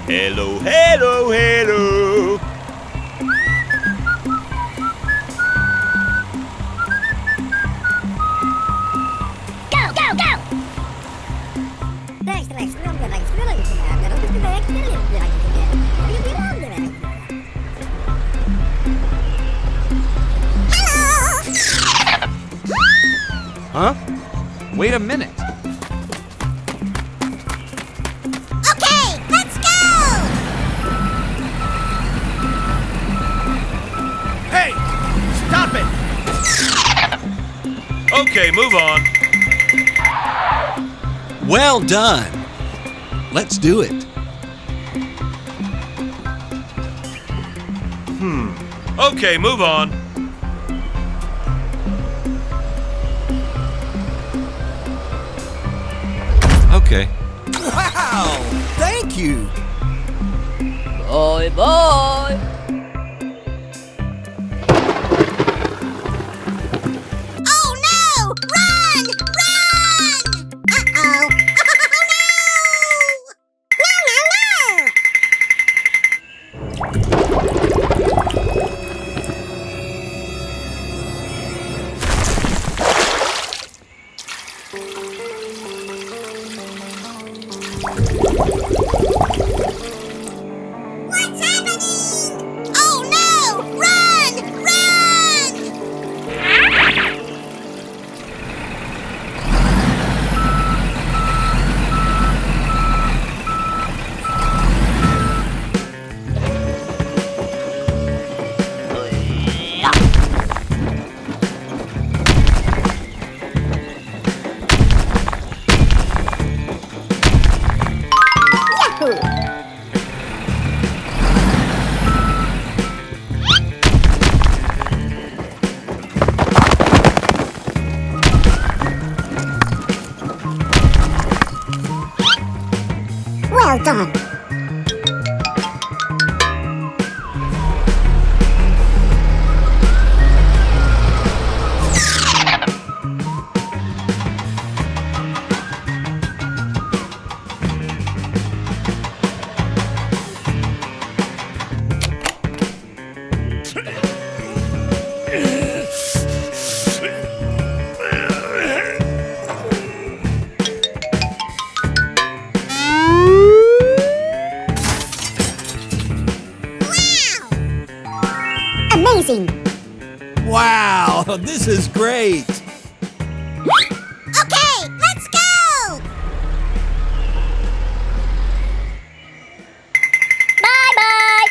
Hello, hello, hello. Huh? Wait a minute. Okay, let's go! Hey, stop it. Okay, move on. Well done. Let's do it. Okay, move on. Okay. Wow! Thank you. Bye bye. Oh no! Run! Run! Uh-oh! Oh no! No! What's happening? Oh no! Run! Run! Well done. Amazing. Wow, this is great. Okay, let's go! Bye-bye!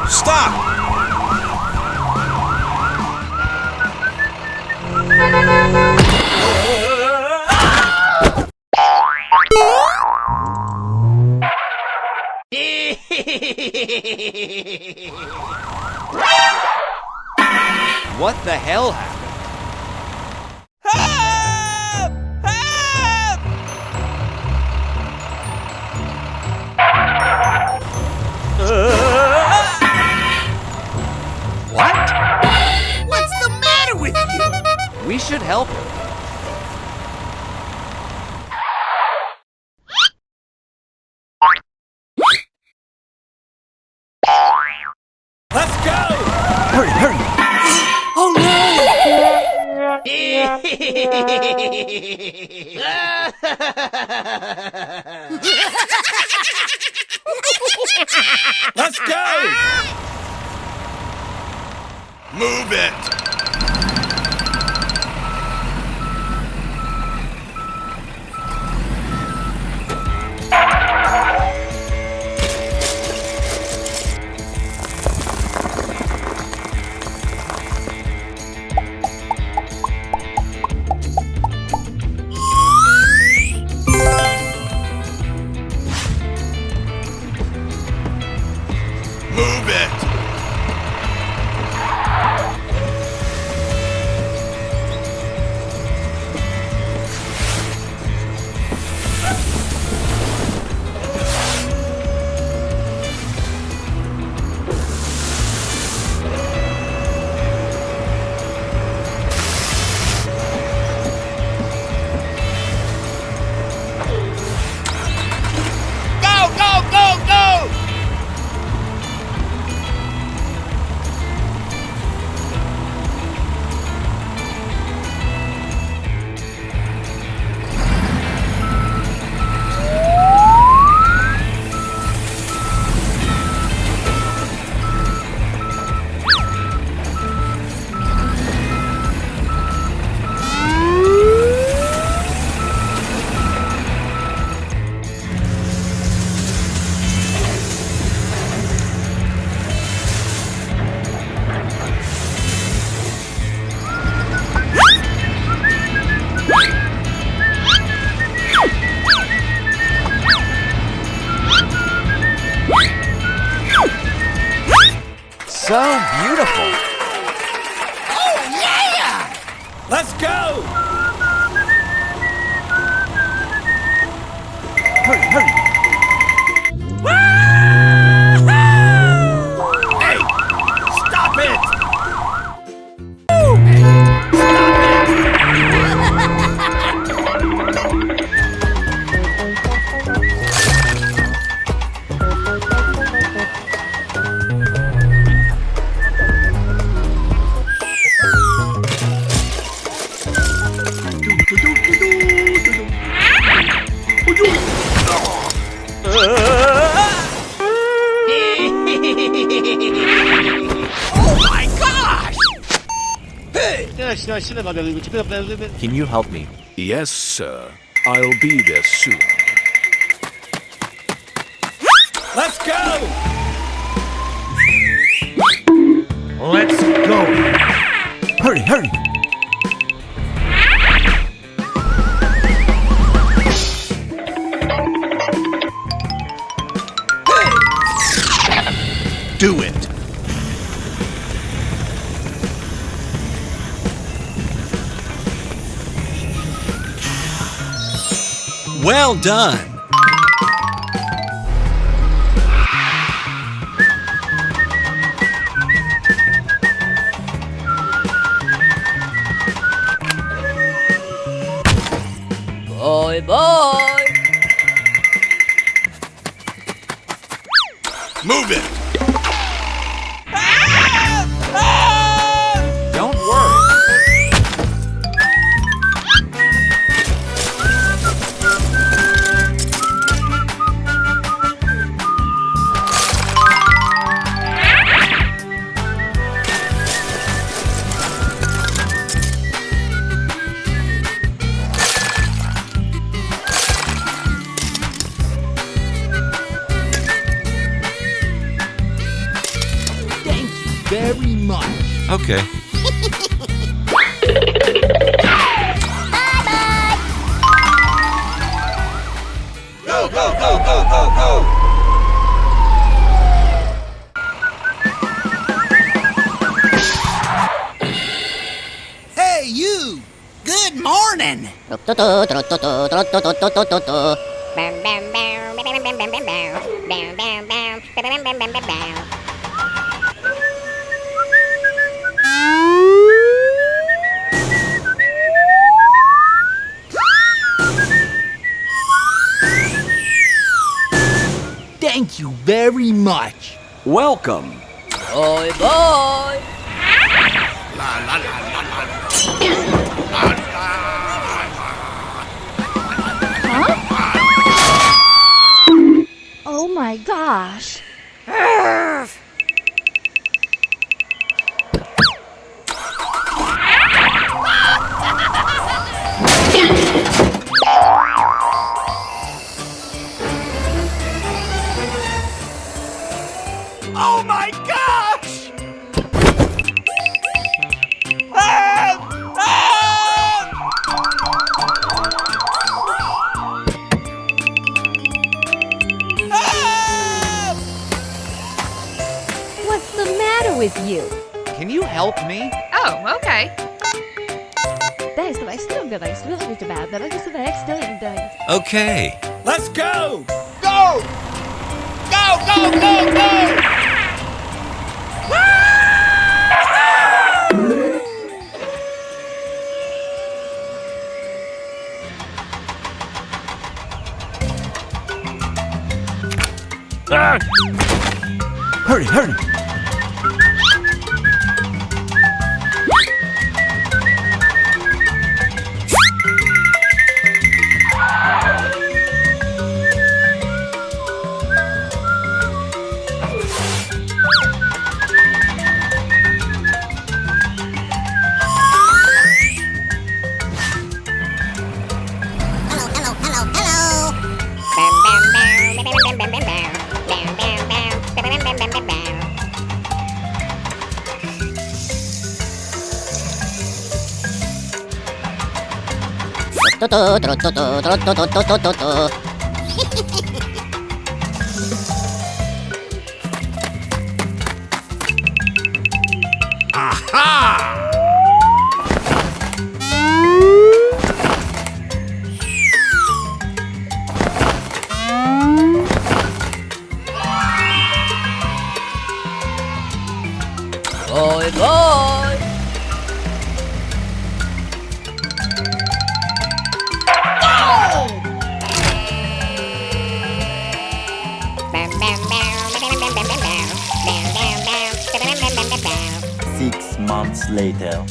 Stop! What the hell happened? What? What's the matter with you? We should help her. Let's go! Hurry, hurry! Oh no! Let's go! Move it. Move it. so beautiful. Oh, yeah! Let's go! Hurry, hurry. Hey! Stop it! Oh my gosh! Can you help me? Yes, sir. I'll be there soon. Let's go! Let's go! Hurry, hurry. Do it! Well done. Bye bye. Move it! Don't worry. Very much. Okay. Go, go, go, go, go, go! Hey, you! Good morning! Thank you very much. Welcome. Bye bye. Oh my gosh. Oh my gosh! What's the matter with you? Can you help me? Oh, okay. Okay. Let's go! Go! Go, go, go, go! Hurry, hurry. later.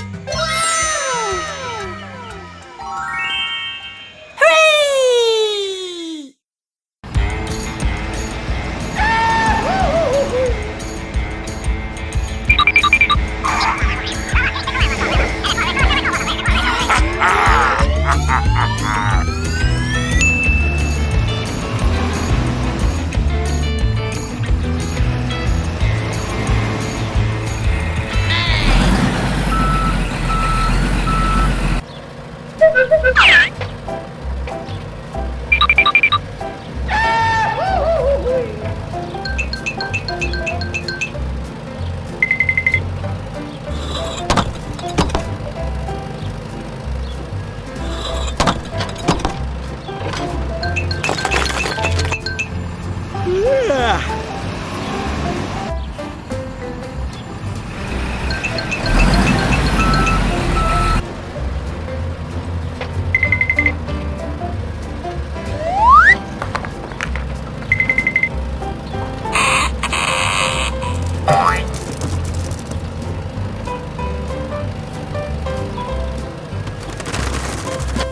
Hooray!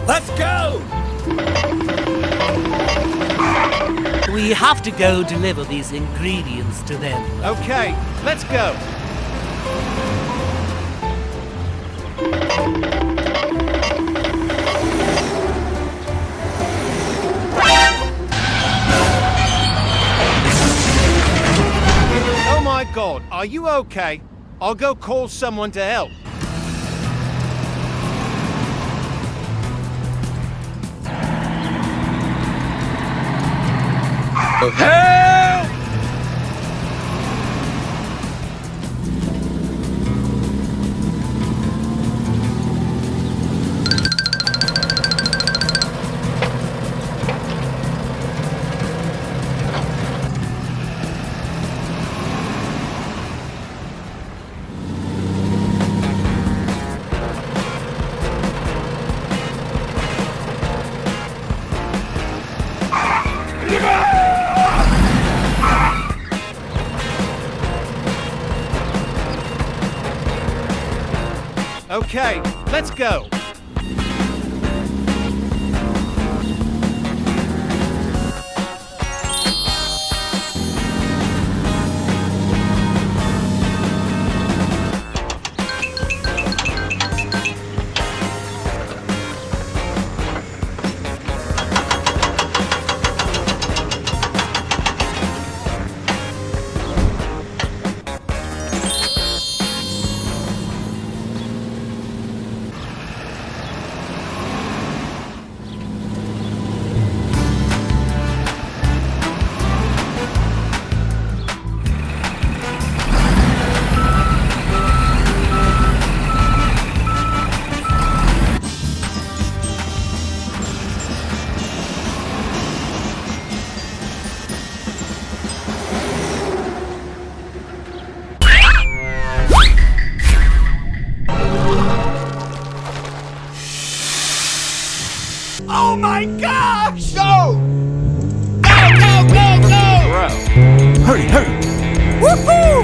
Let's go! We have to go deliver these ingredients to them. Okay, let's go. Oh my God, are you okay? I'll go call someone to help. Help! Okay, let's go. Oh my gosh! Go! Go, go, go, go! Bro. Hurry, hurry! Woohoo!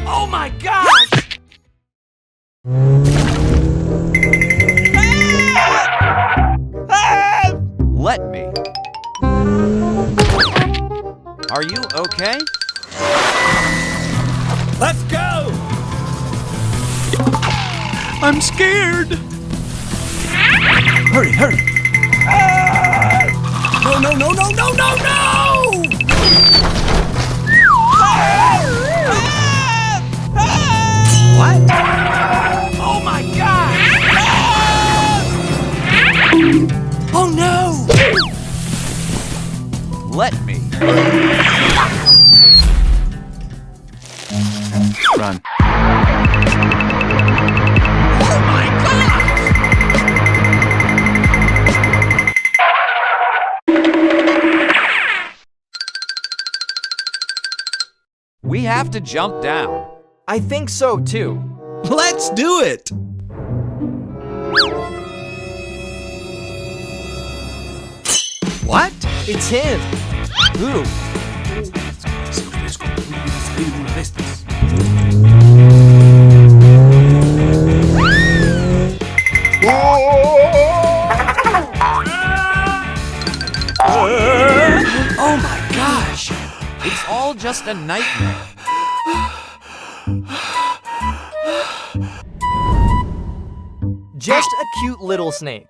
Oh my gosh! Let me. Are you okay? Let's go! I'm scared. Hurry, hurry! No, no, no, no, no, no, no! What? Oh my gosh! Oh no! Let me. Run. Oh my God! We have to jump down. I think so too. Let's do it! What? It's him. Who? Oh my gosh! It's all just a nightmare. Just a cute little snake.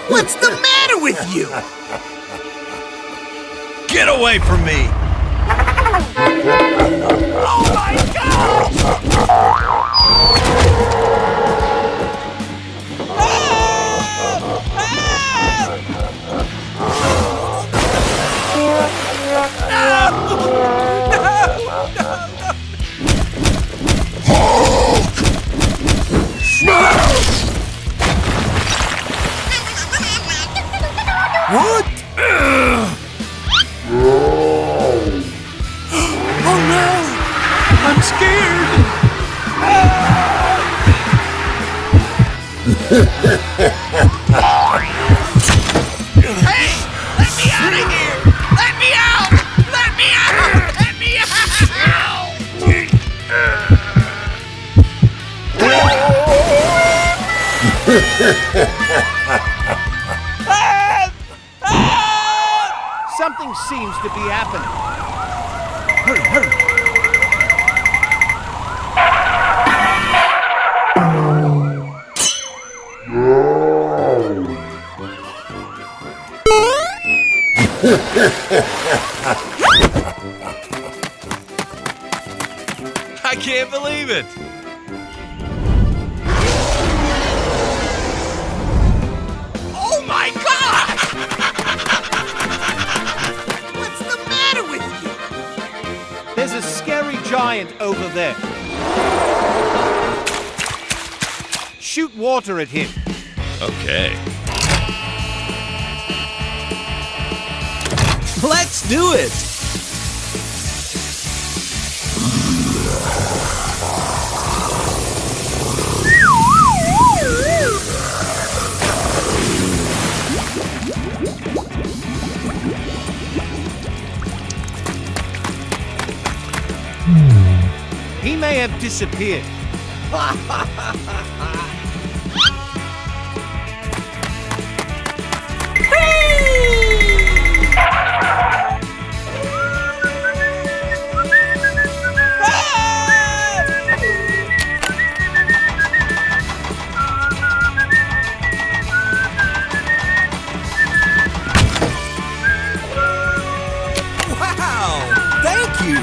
What's the matter with you? Get away from me! Oh my God! What? Oh no! I'm scared! Hey! Let me out of here! Let me out! Let me out! Let me Something seems to be happening. Hurry, hurry. I can't believe it! Oh my God! What's the matter with you? There's a scary giant over there. Shoot water at him. Okay. Let's do it! He may have disappeared. Wow! Thank you!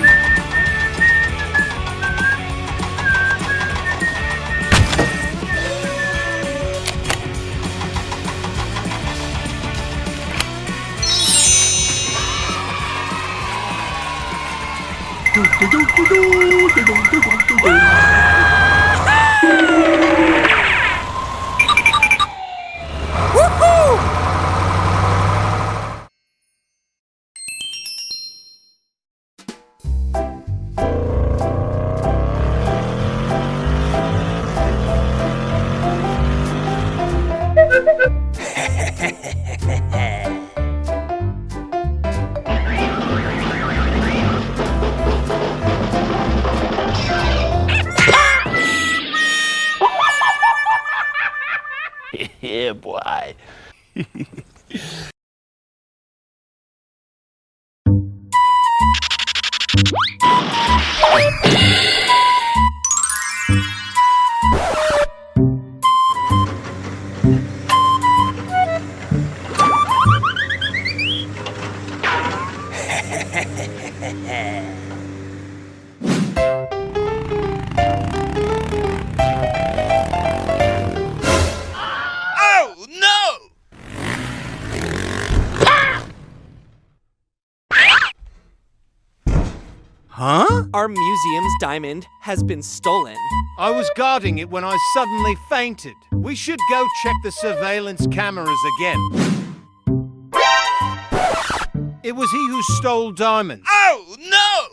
Yeah, boy. Huh? Our museum's diamond has been stolen. I was guarding it when I suddenly fainted. We should go check the surveillance cameras again. It was he who stole diamonds. Oh, no!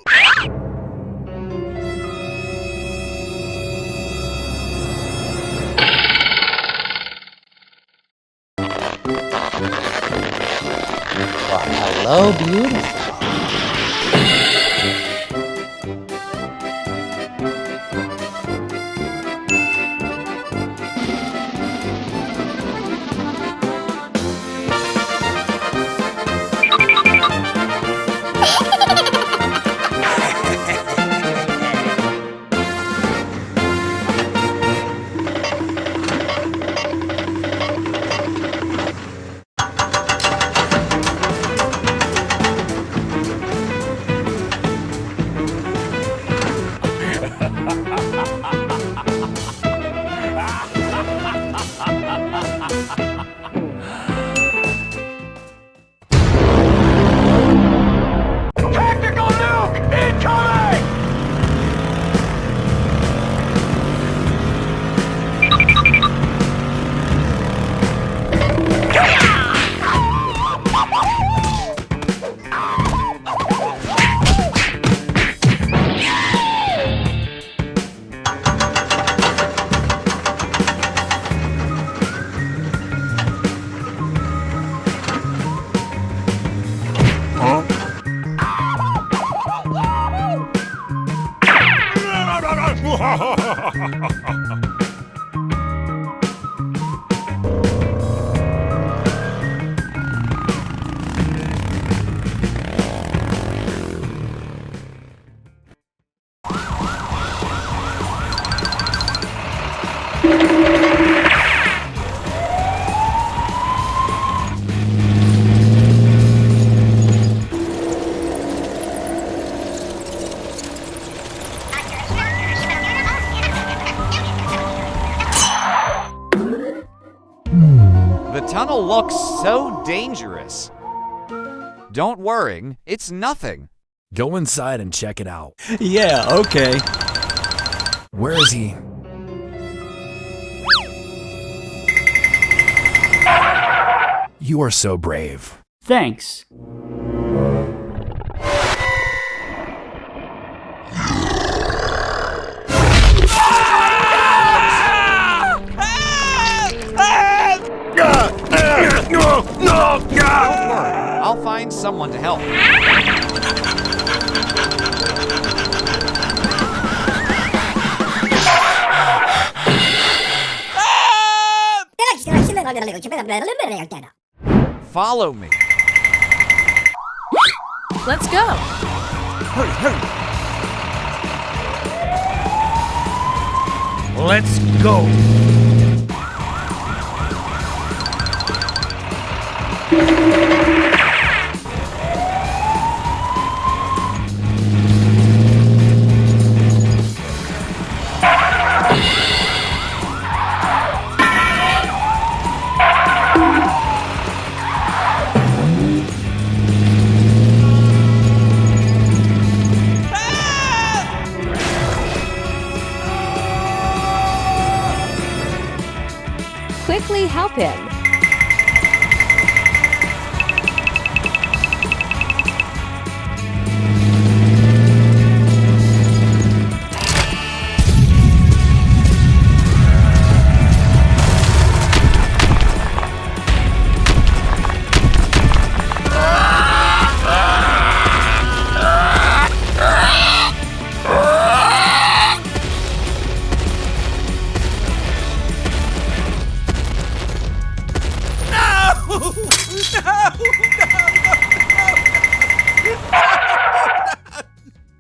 Hello, beautiful. The tunnel looks so dangerous. Don't worry, it's nothing. Go inside and check it out. Yeah, okay. Where is he? You are so brave. Thanks. Don't worry, I'll find someone to help. Follow me. Let's go. Hurry, hurry. Let's go. Quickly help him.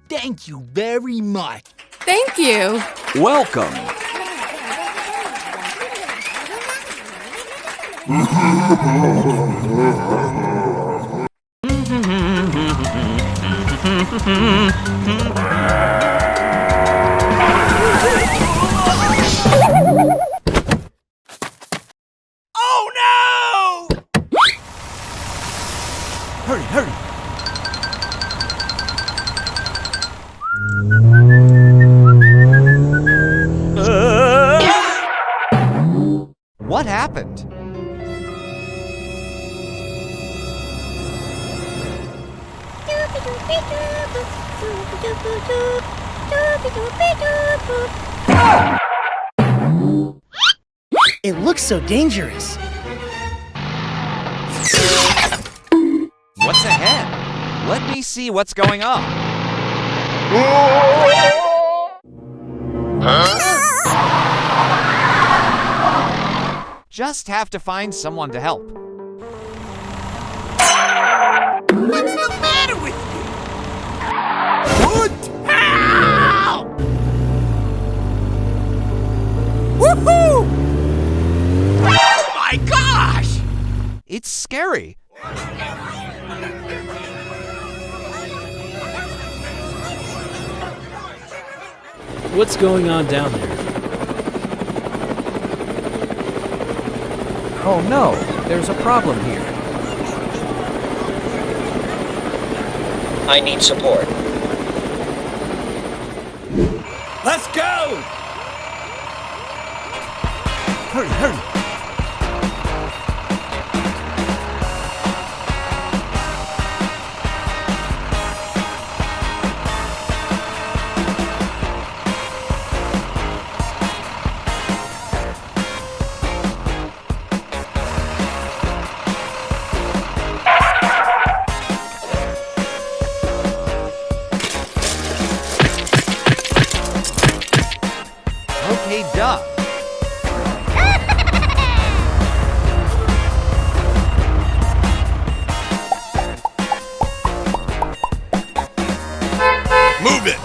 Thank you very much. Thank you. Welcome. Oh, no! Hurry, hurry. It looks so dangerous. What's ahead? Let me see what's going on. Just have to find someone to help. What's the matter with you? What? Help! Woohoo! Oh my gosh! It's scary. What's going on down there? Oh no, there's a problem here. I need support. Let's go! Hurry, hurry! Okay, duh. Move it!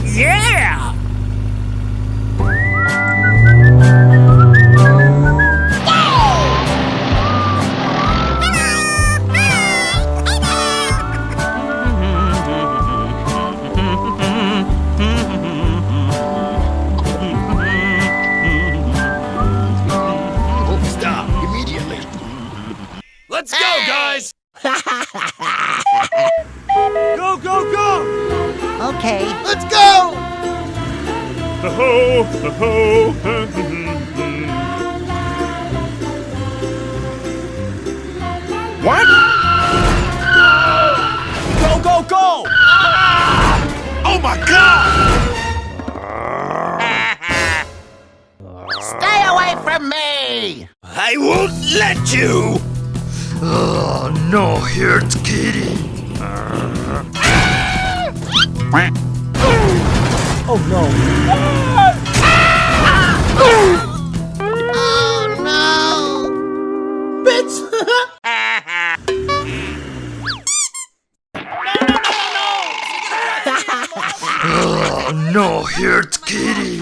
Yeah! Stop immediately! Let's go, guys! Go, go, go! Okay. Let's go! What? Go, go, go! Oh my god! Stay away from me! I won't let you! Oh no, here's Kitty! Oh no. Oh no! Bitch! Oh no, here's Kitty!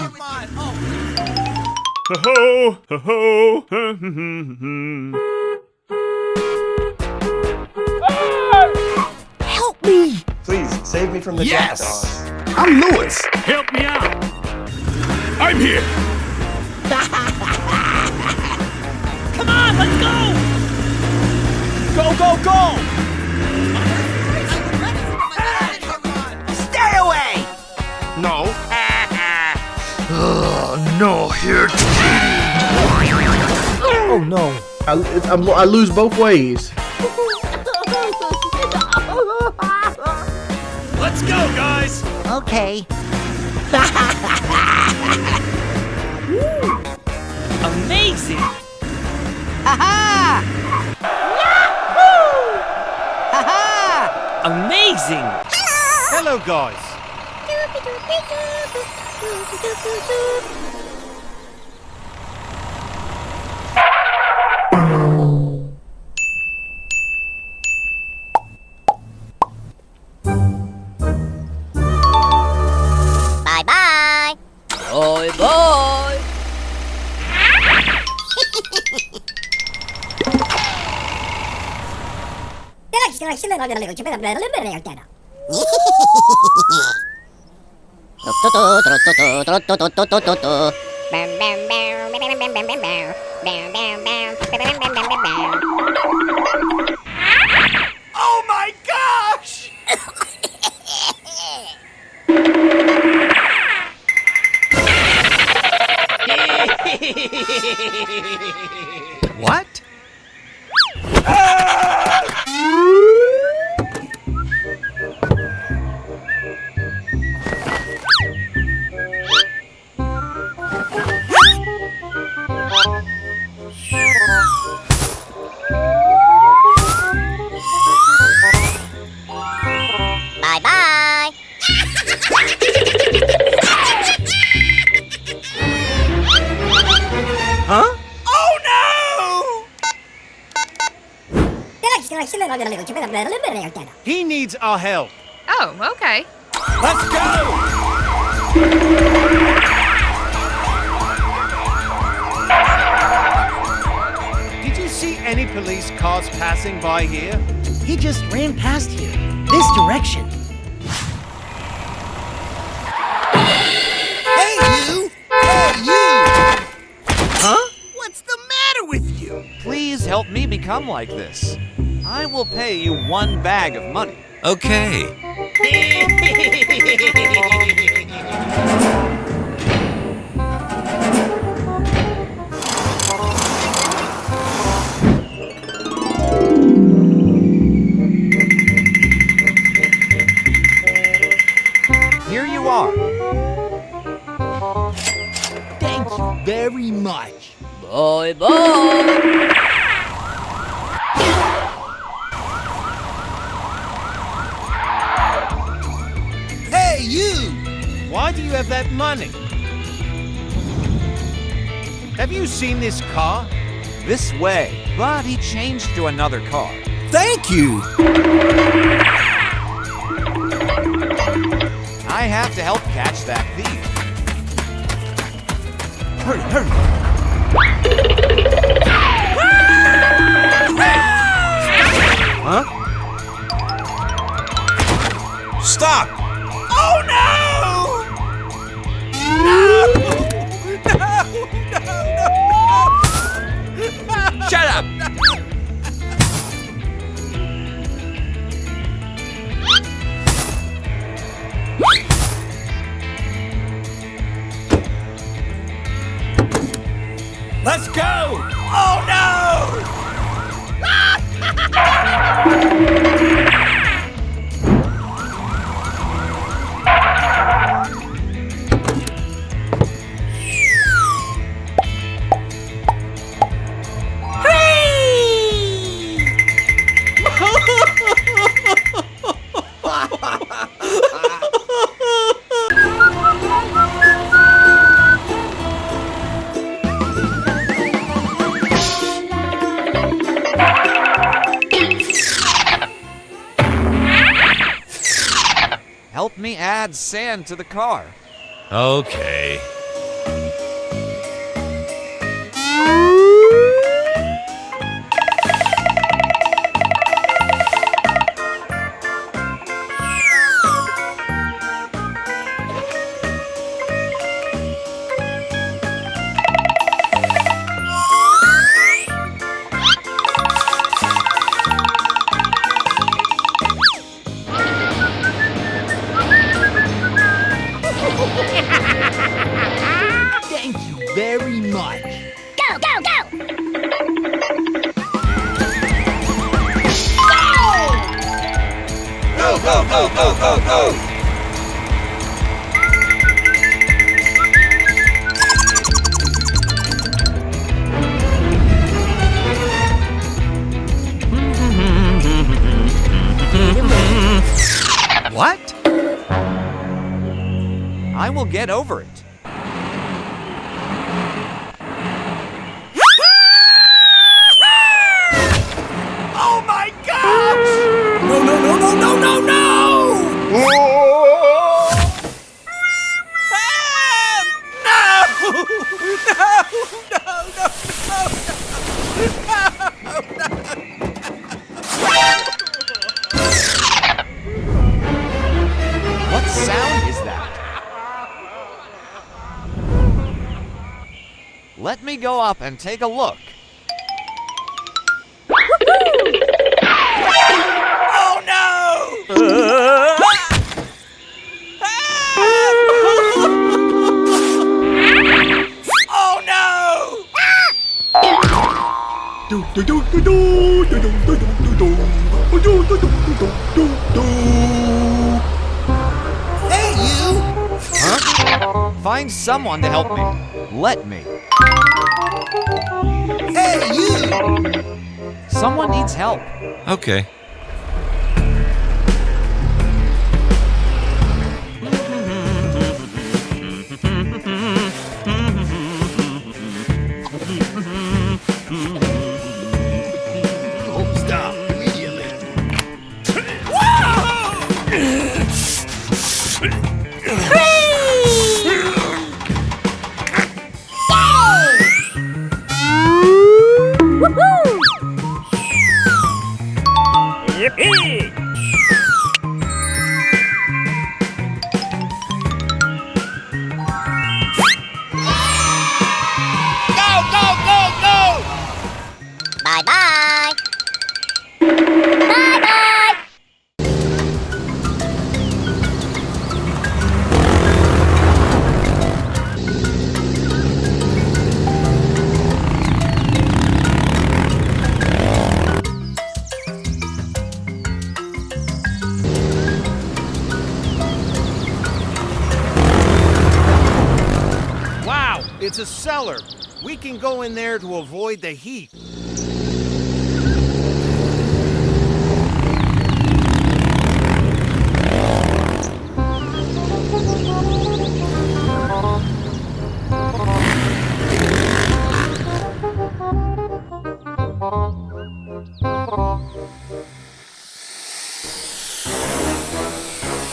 Help me! Please, save me from the Yes! I'm Lewis! Help me out! I'm here! Come on, let's go! Go, go, go! Stay away! No. Oh no, here's Kitty! Oh no. I lose both ways. Let's go, guys! Okay. Amazing! Ha-ha! Yahoo! Ha-ha! Amazing! Hello, guys. Bye-bye. Bye-bye! Oh my gosh! What? Bye bye. Huh? Oh no! He needs our help. Oh, okay. Let's go! Did you see any police cars passing by here? He just ran past here. This direction. Hey, you! Hey, you! Huh? What's the matter with you? Please help me become like this. I will pay you 1 bag of money. Okay. Here you are. Thank you very much. Bye bye. Hey, you! Why do you have that money? Have you seen this car? This way. But he changed to another car. Thank you! I have to help catch that thief. Hurry, hurry! Huh? Stop! Oh no! Shut up! Let's go! Oh no! Help me add sand to the car. Okay. Thank you very much. Go, go, go! Go, go, go, go, go, go! What? I will get over it. Oh my gosh! No, no, no, no, no, no, no! What sound is that? Let me go up and take a look. Hey, you! Huh? Find someone to help me. Let me. Hey, you! Someone needs help. Okay. Stop immediately. Yippee! Go, go, go, go! Bye-bye! Bye-bye! Wow, it's a cellar. We can go in there to avoid the heat.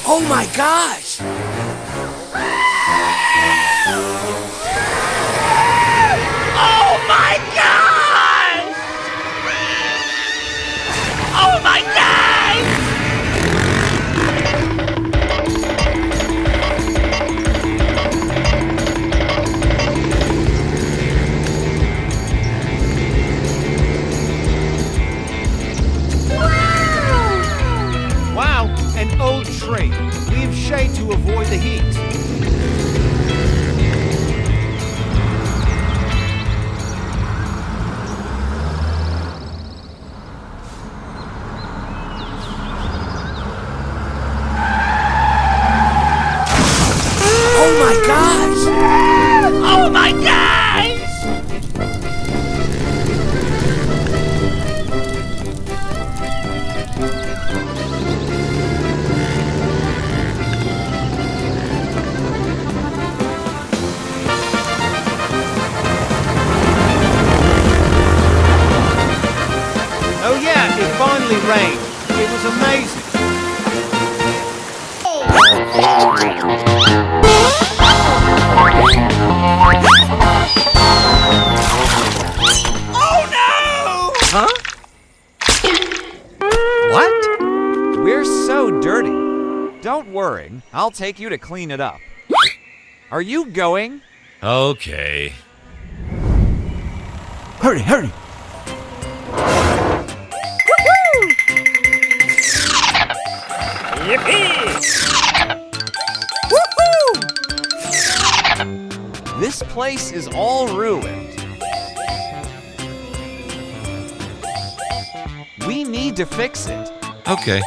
Oh my gosh! Oh my gosh! Oh my gosh! Wow, an old tree. We have shade to avoid the heat. Oh my gosh! Oh my gosh! Oh yeah, it finally rained. It was amazing. Oh no! Huh? What? We're so dirty. Don't worry, I'll take you to clean it up. Are you going? Okay. Hurry, hurry! This place is all ruined. We need to fix it. Okay.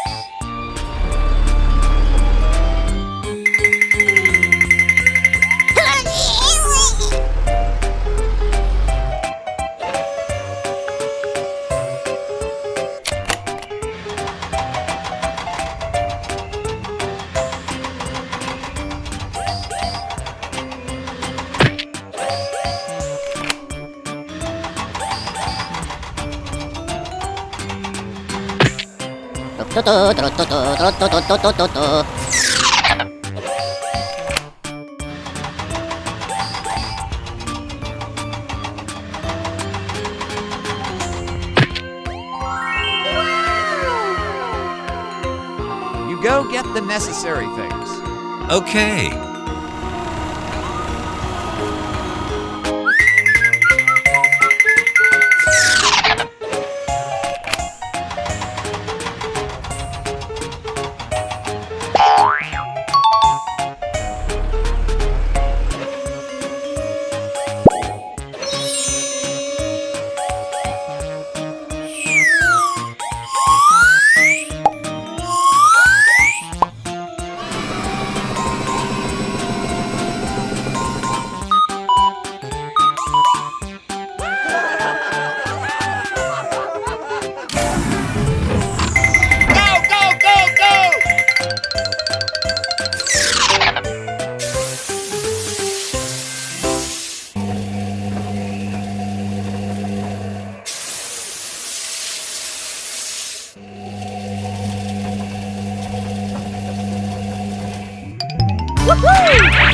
You go get the necessary things. Okay. Woohoo!